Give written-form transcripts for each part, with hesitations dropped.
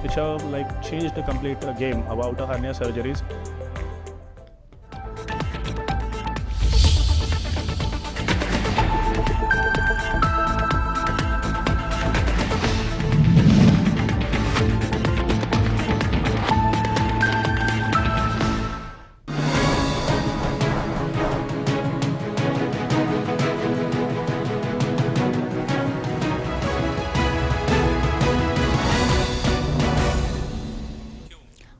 which have like changed the complete game about hernia surgeries.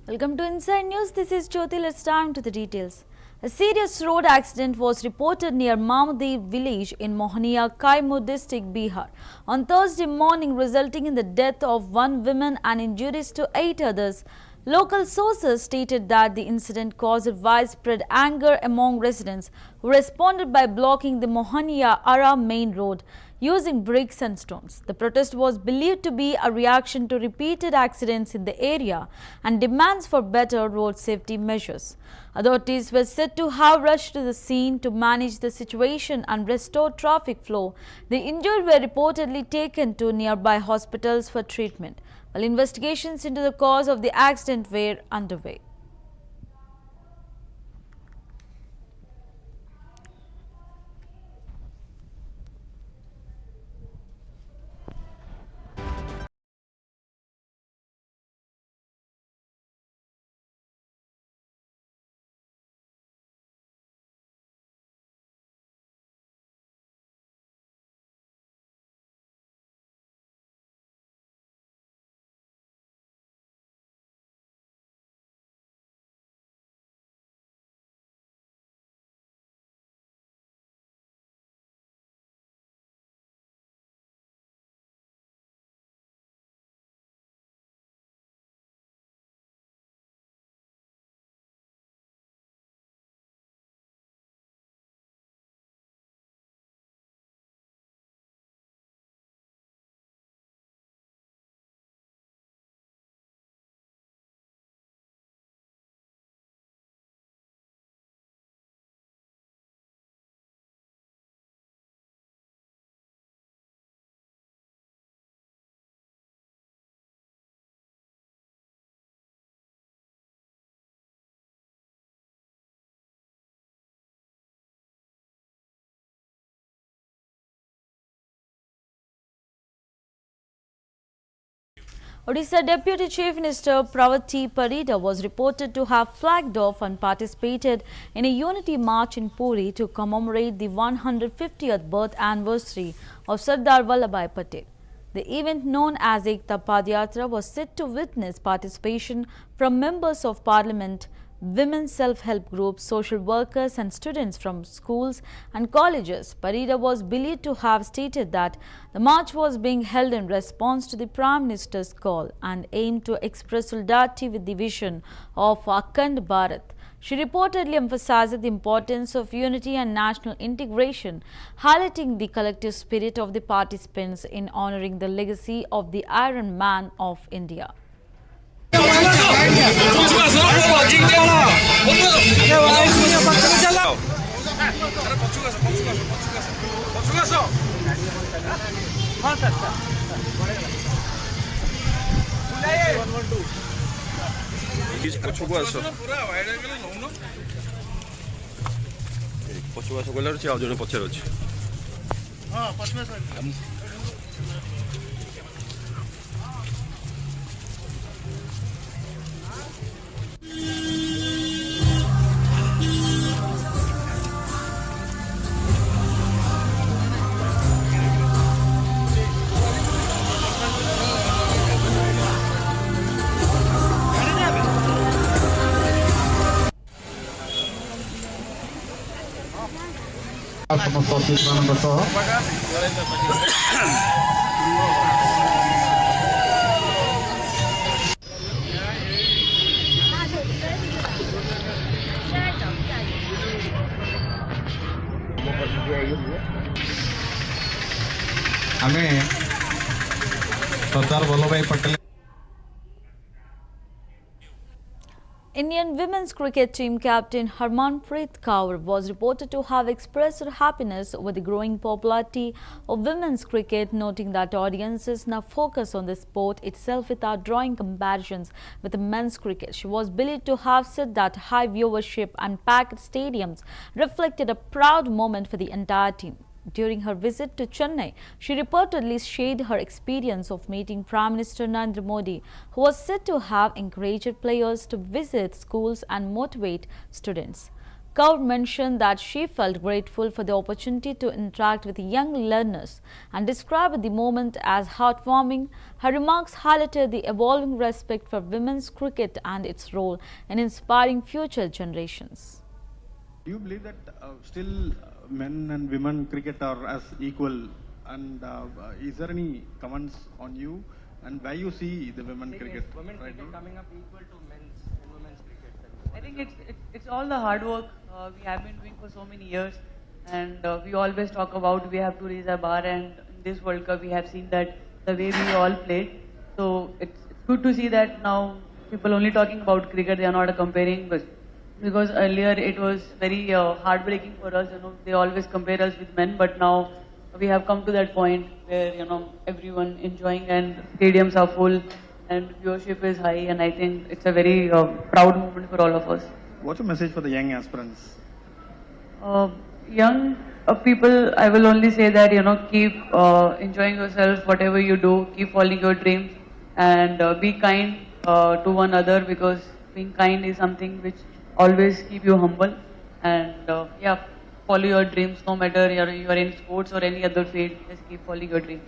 Welcome to Inside News. This is Jyoti. Let's dive into the details. A serious road accident was reported near Mahmudi village in Mohania, Kaimur district, Bihar on Thursday morning, resulting in the death of one woman and injuries to 8 others. Local sources stated that the incident caused widespread anger among residents who responded by blocking the Mohania-Ara main road using bricks and stones. The protest was believed to be a reaction to repeated accidents in the area and demands for better road safety measures. Authorities were said to have rushed to the scene to manage the situation and restore traffic flow. The injured were reportedly taken to nearby hospitals for treatment, while investigations into the cause of the accident were underway. Odisha Deputy Chief Minister Pravati Parida was reported to have flagged off and participated in a unity march in Puri to commemorate the 150th birth anniversary of Sardar Vallabhbhai Patel. The event, known as Ekta Padyatra, was set to witness participation from members of parliament, women's self-help groups, social workers and students from schools and colleges. Parida was believed to have stated that the march was being held in response to the Prime Minister's call and aimed to express solidarity with the vision of Akhand Bharat. She reportedly emphasized the importance of unity and national integration, highlighting the collective spirit of the participants in honoring the legacy of the Iron Man of India. समस्त अतिथिମାନଙ୍କ ସହ ଆମେ सरदार वल्लभ भाई Patel. Indian women's cricket team captain Harmanpreet Kaur was reported to have expressed her happiness over the growing popularity of women's cricket, noting that audiences now focus on the sport itself without drawing comparisons with men's cricket. She was believed to have said that high viewership and packed stadiums reflected a proud moment for the entire team. During her visit to Chennai, she reportedly shared her experience of meeting Prime Minister Narendra Modi, who was said to have encouraged players to visit schools and motivate students. Kaur mentioned that she felt grateful for the opportunity to interact with young learners and described the moment as heartwarming. Her remarks highlighted the evolving respect for women's cricket and its role in inspiring future generations. Do you believe that still men and women cricket are as equal? And is there any comments on you and why you see the women cricket? Women right cricket now? coming up equal to men's and women's cricket. I think it's all the hard work we have been doing for so many years, and we always talk about we have to raise our bar, and in this World Cup we have seen that the way we all played. So it's good to see that now people only talking about cricket, they are not comparing, but because earlier it was very heartbreaking for us, they always compare us with men, but now we have come to that point where, everyone enjoying and stadiums are full and viewership is high, and I think it's a very proud moment for all of us. What's your message for the young aspirants? Young people, I will only say that, keep enjoying yourself, whatever you do, keep following your dreams, and be kind to one another, because being kind is something which always keep you humble, and follow your dreams, no matter you are in sports or any other field, just keep following your dreams.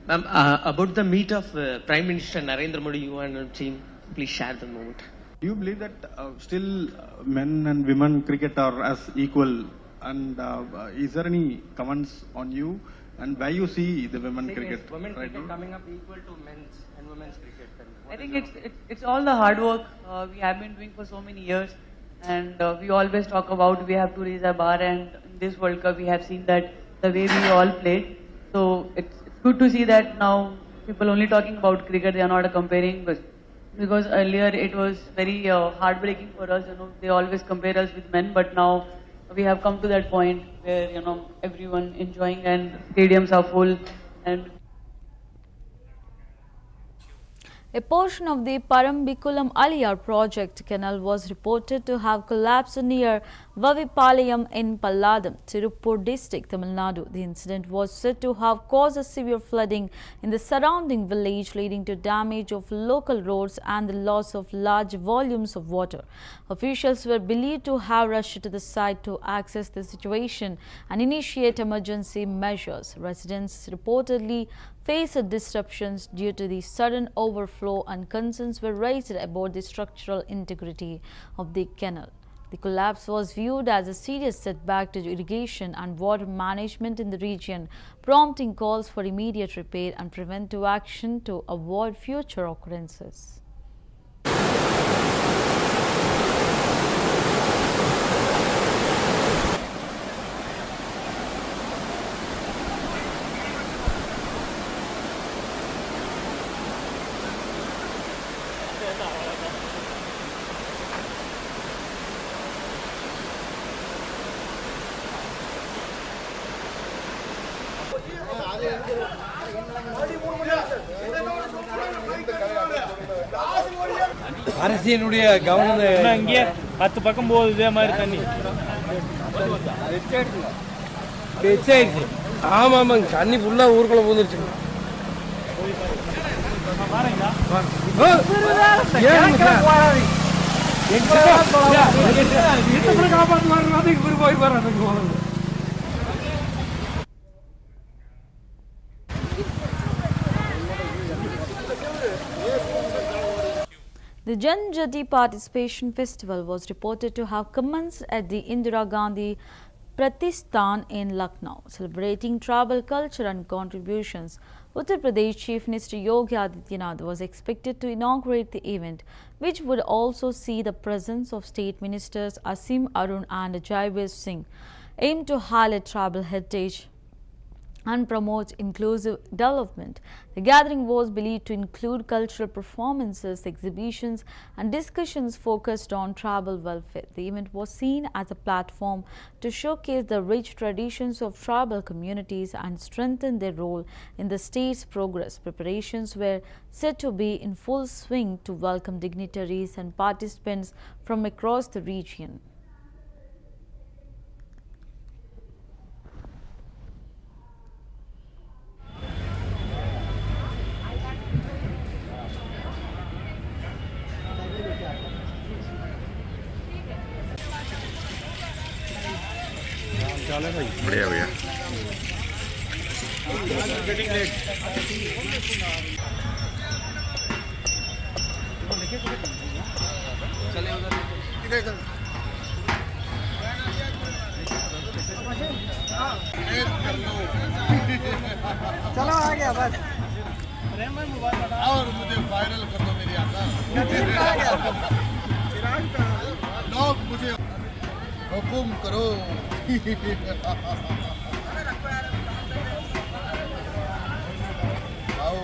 Ma'am, about the meet of Prime Minister Narendra Modi, you and your team, please share the moment. Do you believe that still men and women cricket are as equal? And is there any comments on you and why you see the women cricket? Women right cricket now? coming up equal to men's and women's cricket. I think it's all the hard work we have been doing for so many years, and we always talk about we have to raise our bar, and in this World Cup we have seen that the way we all played. So it's good to see that now people only talking about cricket, they are not comparing, but because earlier it was very heartbreaking for us, they always compare us with men, but now we have come to that point where, everyone enjoying and stadiums are full, and A portion of the Parambikulam Aliyar project canal was reported to have collapsed near Vavipalayam in Palladam, Tirupur district, Tamil Nadu. The incident was said to have caused a severe flooding in the surrounding village, leading to damage of local roads and the loss of large volumes of water. Officials were believed to have rushed to the site to access the situation and initiate emergency measures. Residents reportedly faced disruptions due to the sudden overflow, and concerns were raised about the structural integrity of the canal. The collapse was viewed as a serious setback to irrigation and water management in the region, prompting calls for immediate repair and preventive action to avoid future occurrences. அரசியனுடைய கவனம் இங்கே 10 பக்கம் போகுது இதே மாதிரி தண்ணி பெச்சாயிருச்சு. ஆமாம் ஆமாங்க, தண்ணி ஃபுல்லாக ஊருக்குள்ளே பூந்துருச்சு. The Janjati Participation Festival was reported to have commenced at the Indira Gandhi Pratishthan in Lucknow, celebrating tribal culture and contributions. Uttar Pradesh Chief Minister Yogi Adityanath was expected to inaugurate the event, which would also see the presence of State Ministers Asim Arun and Jaiveer Singh, aimed to highlight tribal heritage and promotes inclusive development. The gathering was believed to include cultural performances, exhibitions, and discussions focused on tribal welfare. The event was seen as a platform to showcase the rich traditions of tribal communities and strengthen their role in the state's progress. Preparations were said to be in full swing to welcome dignitaries and participants from across the region. बढ़िया भैया चलो आ गया बस और मुझे viral कर दो मेरी आका चिराग लोग मुझे हुकुम करो आओ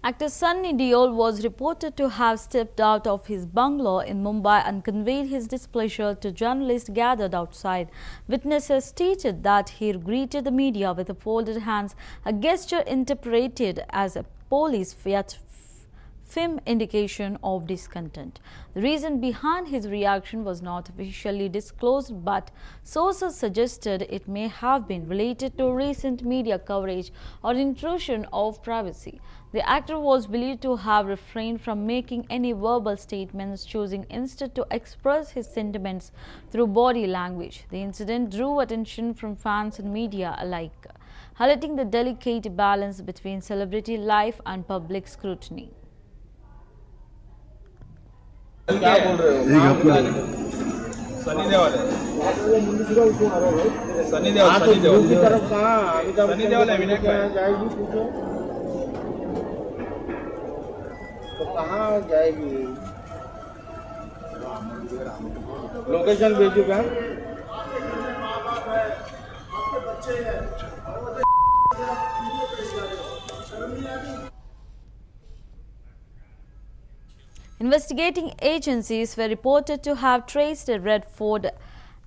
Actor Sunny Deol was reported to have stepped out of his bungalow in Mumbai and conveyed his displeasure to journalists gathered outside. Witnesses stated that he greeted the media with folded hands, a gesture interpreted as a police yet firm indication of discontent. The reason behind his reaction was not officially disclosed, but sources suggested it may have been related to recent media coverage or intrusion of privacy. The actor was believed to have refrained from making any verbal statements, choosing instead to express his sentiments through body language. The incident drew attention from fans and media alike, highlighting the delicate balance between celebrity life and public scrutiny. क्या बोल रहे हो? सनी देओल है। सनी देओल की तरफ कहाँ? सनी देओल है विनायक भाई। जाएगी पूछो तो कहाँ जाएगी लोकेशन भेजू क्या Investigating agencies were reported to have traced a red Ford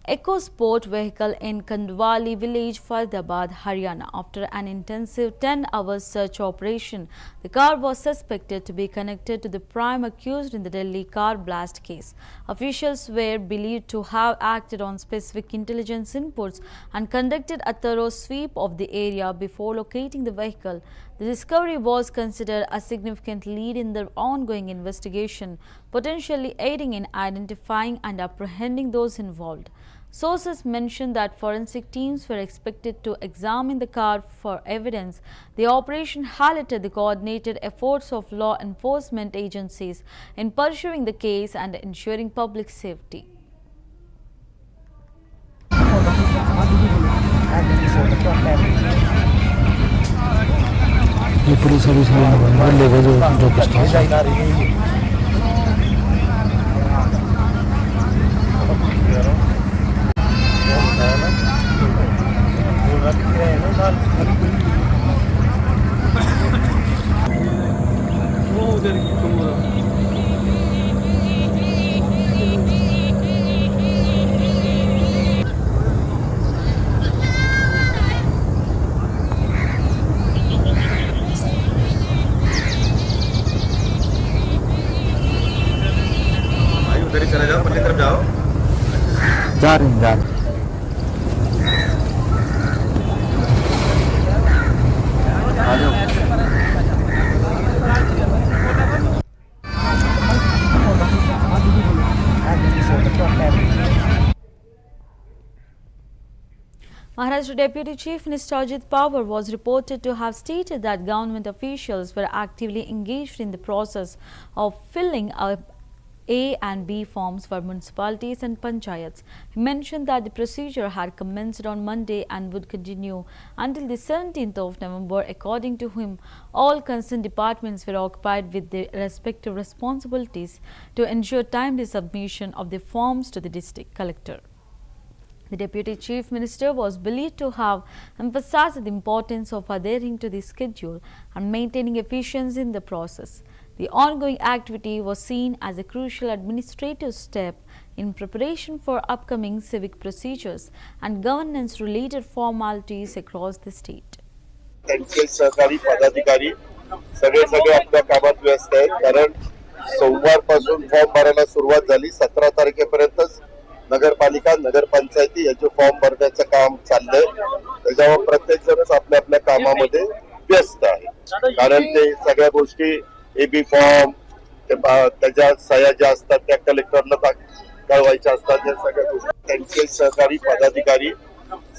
EcoSport vehicle in Kandwali village, Faridabad, Haryana. After an intensive 10-hour search operation, the car was suspected to be connected to the prime accused in the Delhi car blast case. Officials were believed to have acted on specific intelligence inputs and conducted a thorough sweep of the area before locating the vehicle. The discovery was considered a significant lead in the ongoing investigation, potentially aiding in identifying and apprehending those involved. Sources mentioned that forensic teams were expected to examine the car for evidence. The operation highlighted the coordinated efforts of law enforcement agencies in pursuing the case and ensuring public safety. ये police service में लेगा जो कुछ था जा रहे हैं, जा रहे हैं। आ जाओ। Maharashtra Deputy Chief Minister Ajit Pawar was reported to have stated that government officials were actively engaged in the process of filling up A and B forms for municipalities and panchayats. He mentioned that the procedure had commenced on Monday and would continue until the 17th of November. According to him, all concerned departments were occupied with their respective responsibilities to ensure timely submission of the forms to the district collector. The Deputy Chief Minister was believed to have emphasized the importance of adhering to the schedule and maintaining efficiency in the process. The ongoing activity was seen as a crucial administrative step in preparation for upcoming civic procedures and governance-related formalities across the state. त्यांचे सहकारी पदाधिकारी सगळे आपल्या कामात व्यस्त आहेत, कारण सोमवारपासून फॉर्म भरायला सुरुवात झाली. 17 तारखेपर्यंतच नगरपालिका नगरपंचायती याचे फॉर्म भरण्याचं काम चाललंय. त्याच्यावर प्रत्येक जणच आपल्या आपल्या कामामध्ये व्यस्त आहे, कारण ते सगळ्या गोष्टी एबी फॉर्म त्याच्या सह्या ज्या असतात त्या कलेक्टरला कळवायच्या असतात. त्या सगळ्या गोष्टी त्यांचे सहकारी पदाधिकारी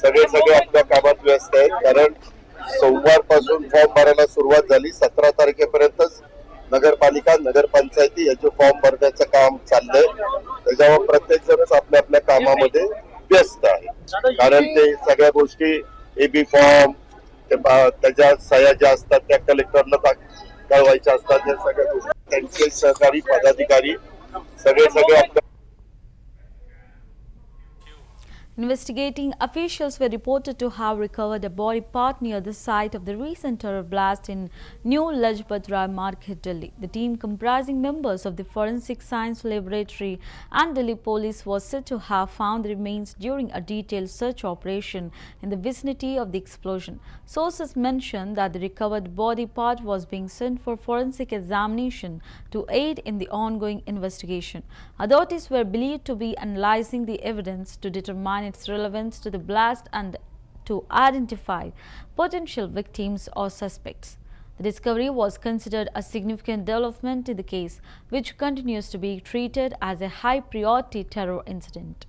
सगळे आपल्या कामात व्यस्त आहेत, कारण सोमवारपासून फॉर्म भरायला सुरुवात झाली. 17 तारखेपर्यंतच नगरपालिका नगरपंचायती याचे फॉर्म भरण्याचं काम चाललंय. त्याच्यावर प्रत्येक जणच आपल्या आपल्या कामामध्ये व्यस्त आहे, कारण ते सगळ्या गोष्टी एबी फॉर्म त्याच्या सह्या ज्या असतात त्या कलेक्टरला कळवायच्या असतात. त्या सगळ्या गोष्टी त्यांचे सहकारी पदाधिकारी सगळे आपल्या Investigating officials were reported to have recovered a body part near the site of the recent terror blast in New Lajpat Rai Market, Delhi. The team, comprising members of the Forensic Science Laboratory and Delhi Police, was said to have found the remains during a detailed search operation in the vicinity of the explosion. Sources mentioned that the recovered body part was being sent for forensic examination to aid in the ongoing investigation. Authorities were believed to be analyzing the evidence to determine its relevance to the blast and to identify potential victims or suspects. The discovery was considered a significant development in the case, which continues to be treated as a high-priority terror incident.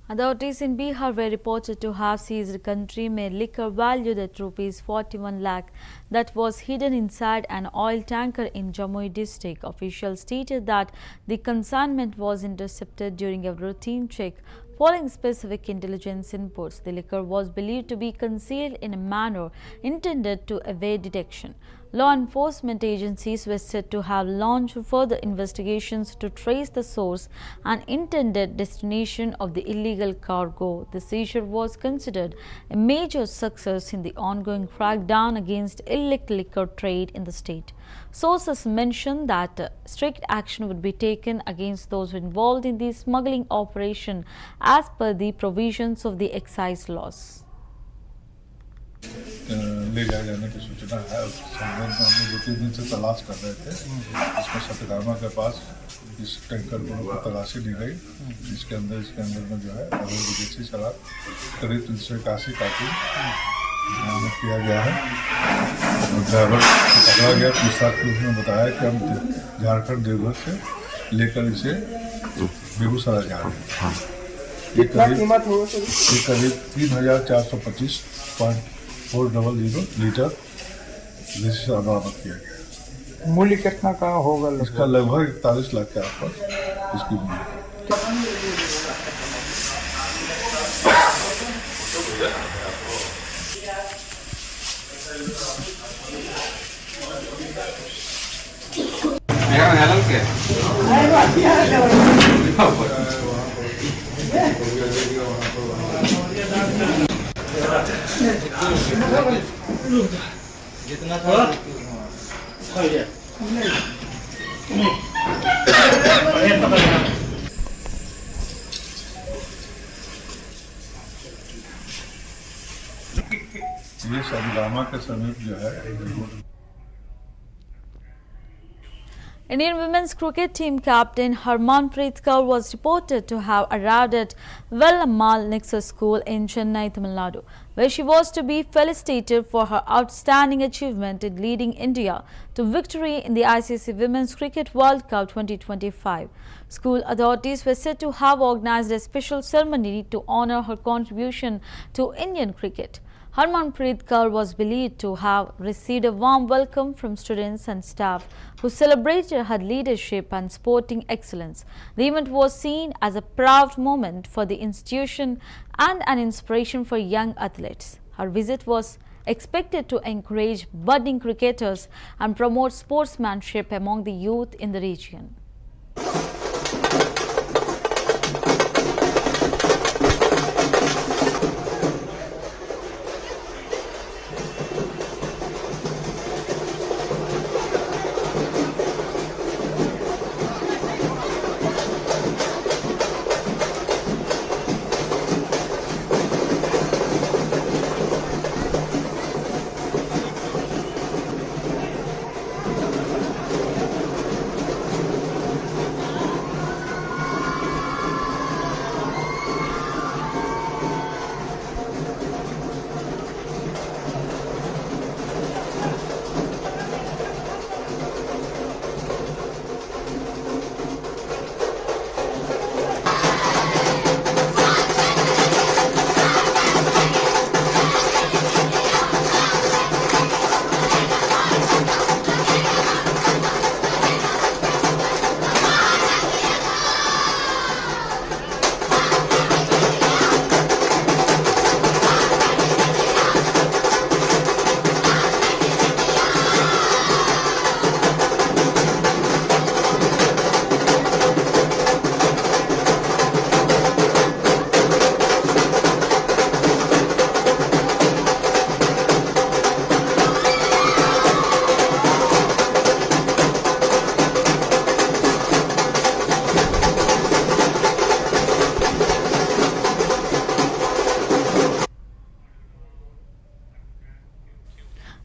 Authorities in Bihar were reported to have seized country-made liquor valued at ₹41 lakh that was hidden inside an oil tanker in Jamui district. Officials stated that the consignment was intercepted during a routine check. Following specific intelligence inputs, the liquor was believed to be concealed in a manner intended to evade detection. Law enforcement agencies were said to have launched further investigations to trace the source and intended destination of the illegal cargo. The seizure was considered a major success in the ongoing crackdown against illicit liquor trade in the state. Sources mentioned that strict action would be taken against those involved in the smuggling operation as per the provisions of the excise laws. ले जाए जाने की सूचना है। उस संबंध में हम लोग 2-3 दिन से तलाश कर रहे थे। इसमें सतगामा के पास इस टैंकर को तलाशी दी गई, इसके अंदर में जो है अवैध विदेशी शराब करीब 381 कार्टन बरामद किया गया है। ड्राइवर पकड़ा गया। पूछताछ में उसने बताया कि हम झारखंड देवघर से लेकर इसे बेगूसराय जा रहे हैं। कितना कीमत होगा सर? ये करीब 3,425.400 लीटर देसी बरामद किया गया। मूल्य कितना का होगा? इसका लगभग 41 लाख के आसपास इसकी मूल्य। ये शादीनामा के समीप जो है Indian women's cricket team captain Harmanpreet Kaur was reported to have arrived at Vellamal Nexus School in Chennai, Tamil Nadu, where she was to be felicitated for her outstanding achievement in leading India to victory in the ICC Women's Cricket World Cup 2025. School authorities were said to have organized a special ceremony to honor her contribution to Indian cricket. Harmanpreet Kaur was believed to have received a warm welcome from students and staff who celebrated her leadership and sporting excellence. The event was seen as a proud moment for the institution and an inspiration for young athletes. Her visit was expected to encourage budding cricketers and promote sportsmanship among the youth in the region.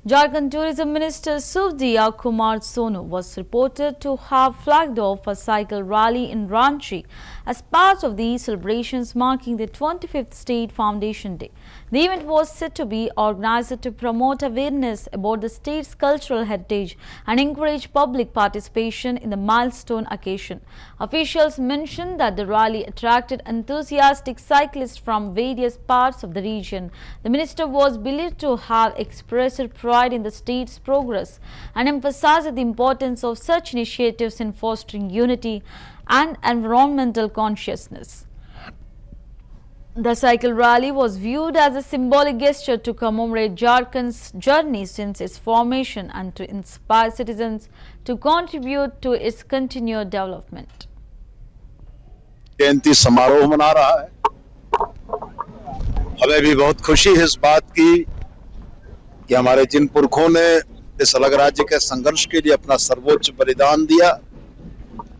Jharkhand Tourism Minister Suvdiya Kumar Sonu was reported to have flagged off a cycle rally in Ranchi as part of the celebrations marking the 25th State Foundation Day. The event was said to be organized to promote awareness about the state's cultural heritage and encourage public participation in the milestone occasion. Officials mentioned that the rally attracted enthusiastic cyclists from various parts of the region. The minister was believed to have expressed pride in the state's progress and emphasized the importance of such initiatives in fostering unity and environmental consciousness. The cycle rally was viewed as a symbolic gesture to commemorate Jharkhand's journey since its formation and to inspire citizens to contribute to its continued development. जयंती समारोह मना रहा है। हमें भी बहुत खुशी है इस बात की कि हमारे जिन पुरखों ने इस अलग राज्य के संघर्ष के लिए अपना सर्वोच्च बलिदान दिया,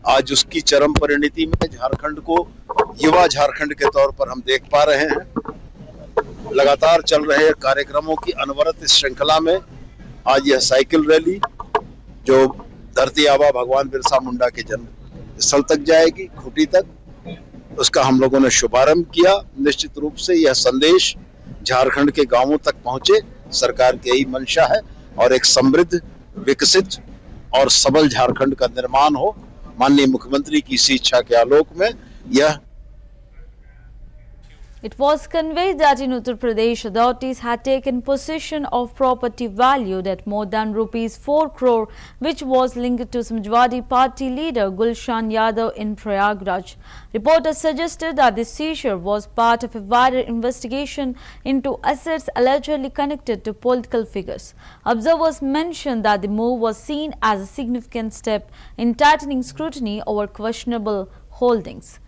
आज उसकी चरम परिणति में झारखंड को युवा झारखंड के तौर पर हम देख पा रहे हैं। लगातार चल रहे कार्यक्रमों की अनवरत इस श्रृंखला में आज यह साइकिल रैली जो धरती आबा भगवान बिरसा मुंडा के जन्म स्थल तक जाएगी, खूंटी तक, उसका हम लोगों ने शुभारंभ किया। निश्चित रूप से यह संदेश झारखंड के गांवों तक पहुंचे, सरकार की यही मंशा है और एक समृद्ध, विकसित और सबल झारखंड का निर्माण हो। माननीय मुख्यमंत्री की इसी इच्छा के आलोक में Yeah. It was conveyed that in Uttar Pradesh, authorities had taken possession of property valued at more than rupees 4 crore, which was linked to Samajwadi Party leader Gulshan Yadav in Prayagraj. Reporters suggested that the seizure was part of a wider investigation into assets allegedly connected to political figures. Observers mentioned that the move was seen as a significant step in tightening scrutiny over questionable holdings.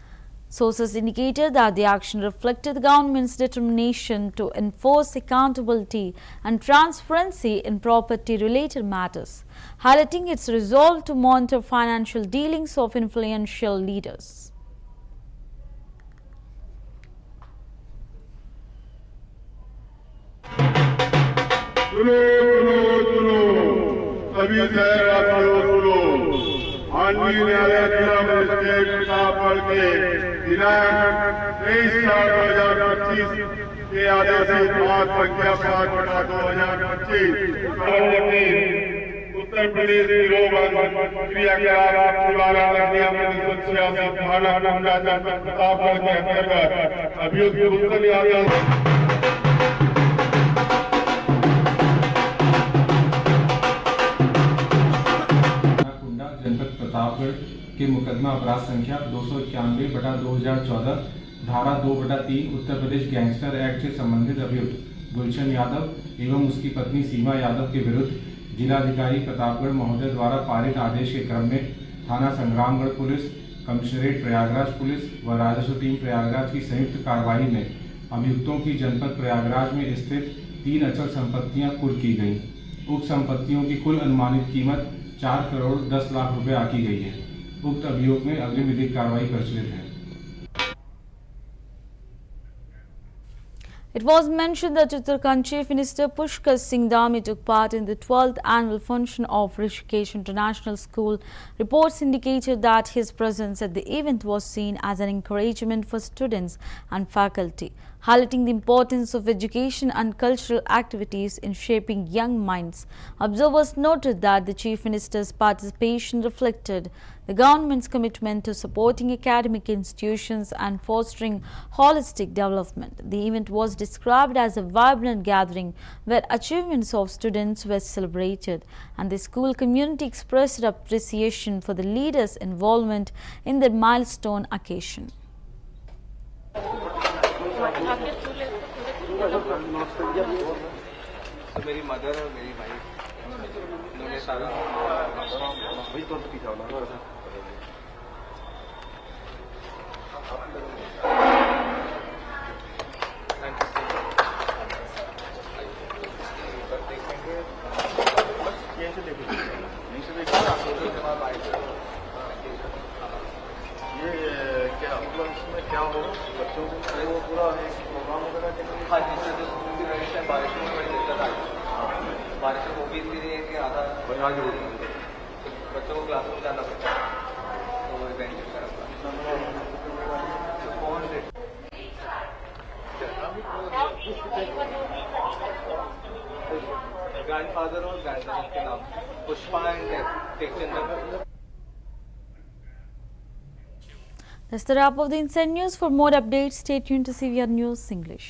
Sources indicated that the action reflected the government's determination to enforce accountability and transparency in property-related matters, highlighting its resolve to monitor financial dealings of influential leaders. माननीय न्यायालय जिला magistrate Pratapgarh के दिनांक 23/4/2025 के आदेशित मार्ग संख्या 5/2025 उत्तर प्रदेश गिरोहबंद क्रियाकलाप निवारण अधिनियम 1986 थाना नंदा जनपद प्रतापगढ़ के अंतर्गत अभियुक्त उत्तर यादव जनपद प्रतापगढ़ के मुकदमा अपराध संख्या 291/2014 धारा 2/3 उत्तर प्रदेश गैंगस्टर एक्ट से संबंधित अभियुक्त गुलशन यादव एवं उसकी पत्नी सीमा यादव के विरुद्ध जिलाधिकारी प्रतापगढ़ महोदय द्वारा पारित आदेश के क्रम में थाना Sangramgarh police, commissionerate Prayagraj police व राजस्व टीम प्रयागराज की संयुक्त कार्रवाई में अभियुक्तों की जनपद प्रयागराज में स्थित 3 अचल संपत्तियां कुर्क की गयी। उक्त संपत्तियों की कुल अनुमानित कीमत 4 करोड़ 10 लाख रुपए आकी गई है। उक्त अभियोग में अग्रिम विधिक कार्रवाई प्रचलित है। It was mentioned that Uttarakhand Chief Minister Pushkar Singh Dhami took part in the 12th annual function of Rishikesh International School. Reports indicated that his presence at the event was seen as an encouragement for students and faculty, highlighting the importance of education and cultural activities in shaping young minds. Observers noted that the Chief Minister's participation reflected the government's commitment to supporting academic institutions and fostering holistic development. The event was described as a vibrant gathering where achievements of students were celebrated, and the school community expressed appreciation for the leaders' involvement in the milestone occasion. मेरी mother और मेरी wife इन्होंने सारा वही तो पीछा होना ये क्या मतलब इसमें क्या हो बच्चों को पूरा प्रोग्राम वगैरह बारिश में बड़ी दिक्कत आई। बारिश में वो भी इसलिए कि आधा बच्चों को क्लासरूम जाना पड़ता है तो वो इवेंट ग्रैंडफादर और ग्रैंडसन के नाम Pushpa and Tekchandar. That's the wrap of the Inside News. For more updates, stay tuned to CVR News English.